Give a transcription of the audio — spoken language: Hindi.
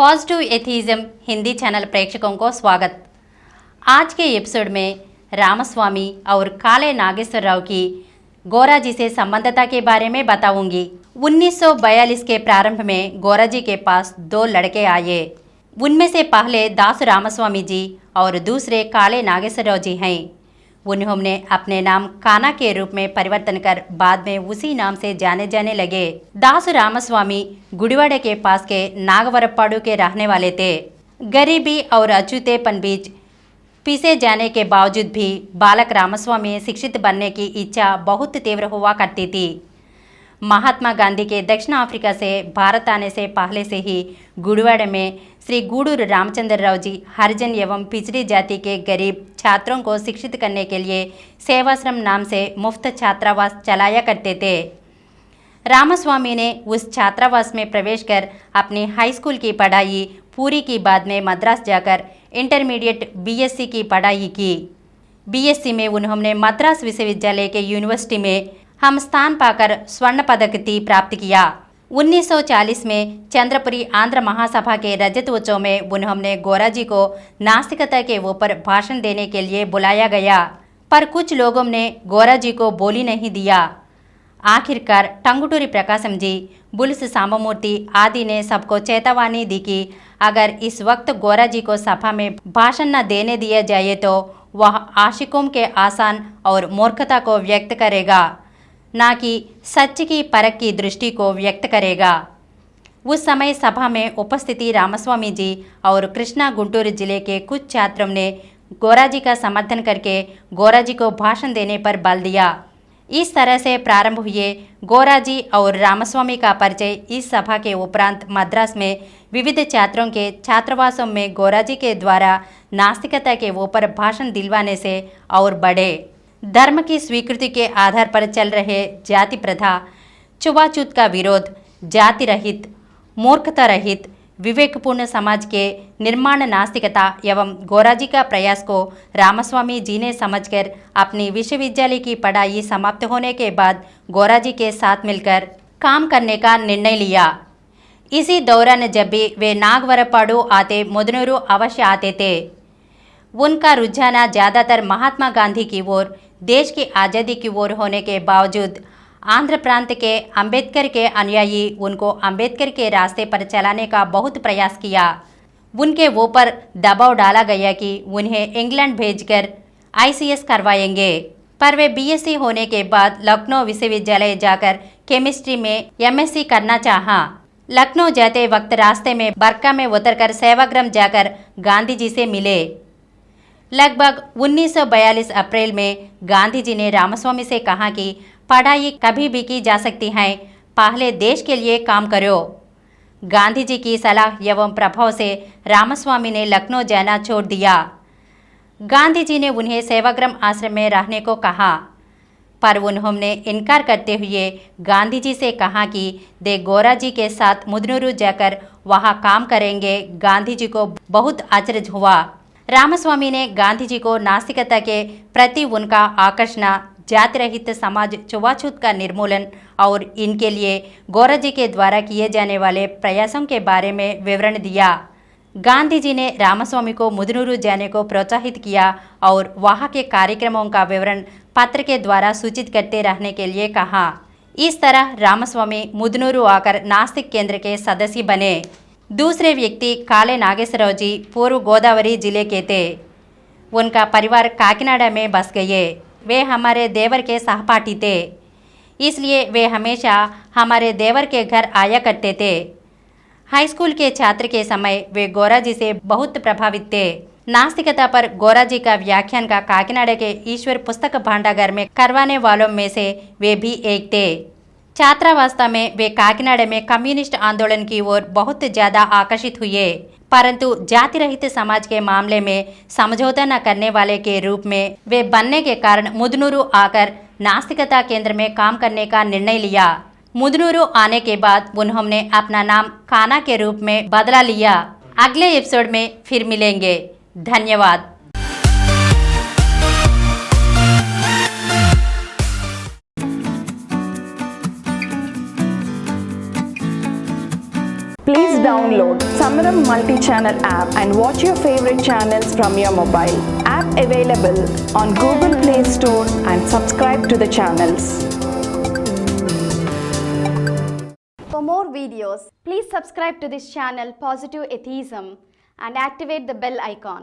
पॉजिटिव एथीज़म हिंदी चैनल प्रेक्षकों को स्वागत। आज के एपिसोड में रामस्वामी और काले नागेश्वर राव की गोराजी से संबंधता के बारे में बताऊंगी। 1942 के प्रारंभ में गोराजी के पास दो लड़के आए। उनमें से पहले दास रामस्वामी जी और दूसरे काले नागेश्वर राव जी हैं। उन्होंने अपने नाम काना के रूप में परिवर्तन कर बाद में उसी नाम से जाने जाने लगे। दास रामस्वामी गुड़िवाड़े के पास के नागवरपाड़ू के रहने वाले थे। गरीबी और अछूतेपन बीच पीसे जाने के बावजूद भी बालक रामस्वामी में शिक्षित बनने की इच्छा बहुत तीव्र हुआ करती थी। महात्मा गांधी के दक्षिण अफ्रीका से भारत आने से पहले से ही गुड़िवाड़े में श्री गूडूर रामचंद्र राव जी हरिजन एवं पिछड़ी जाति के गरीब छात्रों को शिक्षित करने के लिए सेवाश्रम नाम से मुफ्त छात्रावास चलाया करते थे। रामस्वामी ने उस छात्रावास में प्रवेश कर अपनी हाई स्कूल की पढ़ाई पूरी की। बाद में मद्रास जाकर इंटरमीडिएट बीएससी की पढ़ाई की। बीएससी में उन्होंने मद्रास विश्वविद्यालय के यूनिवर्सिटी में हम स्थान पाकर स्वर्ण पदक प्राप्त किया। 1940 में चंद्रपुरी आंध्र महासभा के रजत उत्सव में उन्होंने गोराजी को नास्तिकता के ऊपर भाषण देने के लिए बुलाया गया, पर कुछ लोगों ने गोराजी को बोली नहीं दिया। आखिरकार टंगुटूरी प्रकाशम जी, बुल्स साममूर्ति आदि ने सबको चेतावनी दी कि अगर इस वक्त गोराजी को सभा में भाषण न देने दिया जाए तो वह आशिकों के आसान और मूर्खता को व्यक्त करेगा, न कि सच की परख की दृष्टि को व्यक्त करेगा। उस समय सभा में उपस्थिति रामस्वामी जी और कृष्णा गुंटूर जिले के कुछ छात्रों ने गोराजी का समर्थन करके गोराजी को भाषण देने पर बल दिया। इस तरह से प्रारंभ हुए गोराजी और रामस्वामी का परिचय। इस सभा के उपरांत मद्रास में विविध छात्रों के छात्रावासों में गोराजी के द्वारा नास्तिकता के ऊपर भाषण दिलवाने से और बढ़े। धर्म की स्वीकृति के आधार पर चल रहे जाति प्रथा, छुआछूत का विरोध, जाति रहित, मूर्खता रहित, विवेकपूर्ण समाज के निर्माण नास्तिकता एवं गोराजी का प्रयास को रामस्वामी जी ने समझकर अपनी विश्वविद्यालय की पढ़ाई समाप्त होने के बाद गोराजी के साथ मिलकर काम करने का निर्णय लिया। इसी दौरान जब भी वे नागवरपाड़ू आते, मुदनूरू अवश्य आते थे। उनका रुझान ज़्यादातर महात्मा गांधी की ओर, देश की आज़ादी की ओर होने के बावजूद आंध्र प्रांत के अंबेडकर के अनुयायी उनको अंबेडकर के रास्ते पर चलाने का बहुत प्रयास किया। उनके ऊपर दबाव डाला गया कि उन्हें इंग्लैंड भेजकर आईसीएस करवाएंगे, पर वे बीएससी होने के बाद लखनऊ विश्वविद्यालय जाकर केमिस्ट्री में एमएससी करना चाहा। लखनऊ जाते वक्त रास्ते में बरका में उतरकर सेवाग्राम जाकर गांधी जी से मिले। लगभग 1942 अप्रैल में गांधी जी ने रामस्वामी से कहा कि पढ़ाई कभी भी की जा सकती है, पहले देश के लिए काम करो। गांधी जी की सलाह एवं प्रभाव से रामस्वामी ने लखनऊ जाना छोड़ दिया। गांधी जी ने उन्हें सेवाग्राम आश्रम में रहने को कहा, पर उन्होंने इनकार करते हुए गांधी जी से कहा कि वे गोराजी के साथ मुदनूरू जाकर वहां काम करेंगे। गांधी जी को बहुत आश्चर्य हुआ। रामस्वामी ने गांधी जी को नास्तिकता के प्रति उनका आकर्षण, जाति रहित समाज, छुआछूत का निर्मूलन और इनके लिए गोराजी के द्वारा किए जाने वाले प्रयासों के बारे में विवरण दिया। गांधी जी ने रामस्वामी को मुदनूरू जाने को प्रोत्साहित किया और वहां के कार्यक्रमों का विवरण पत्र के द्वारा सूचित करते रहने के लिए कहा। इस तरह रामस्वामी मुदनूरू आकर नास्तिक केंद्र के सदस्य बने। दूसरे व्यक्ति काले नागेश्वरराव जी पूर्व गोदावरी जिले के थे। उनका परिवार काकीनाडा में बस गए। वे हमारे देवर के सहपाठी थे, इसलिए वे हमेशा हमारे देवर के घर आया करते थे। हाई स्कूल के छात्र के समय वे गोराजी से बहुत प्रभावित थे। नास्तिकता पर गोराजी का व्याख्यान का काकीनाडा के ईश्वर पुस्तक भांडागार में करवाने वालों में से वे भी एक थे। छात्रावस्था में वे काकीनाडा में कम्युनिस्ट आंदोलन की ओर बहुत ज्यादा आकर्षित हुए, परंतु जाति रहित समाज के मामले में समझौता न करने वाले के रूप में वे बनने के कारण मुदनूरू आकर नास्तिकता केंद्र में काम करने का निर्णय लिया। मुदनूरू आने के बाद उन्होंने अपना नाम काना के रूप में बदला लिया। अगले एपिसोड में फिर मिलेंगे। धन्यवाद। Please download Samaram multi-channel app and watch your favorite channels from your mobile. App available on Google Play Store and subscribe to the channels. For more videos, please subscribe to this channel Positive Atheism and activate the bell icon.